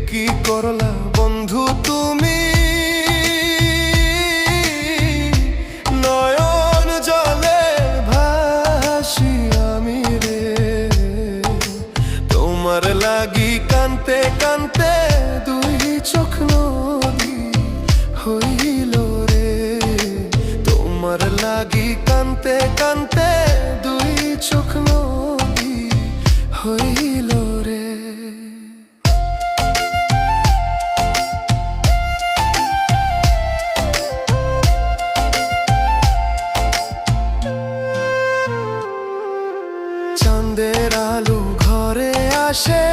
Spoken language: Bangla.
কি করলা বন্ধু তুমি, নয়ন জলে ভাসি আমি রে। তোমার লাগি কানতে কানতে দুই চোখ নদী হইল রে। তোমার লাগি কানতে কানতে দুই চোখ নদী হইল রে। চাঁদের আলো ঘরে আসে,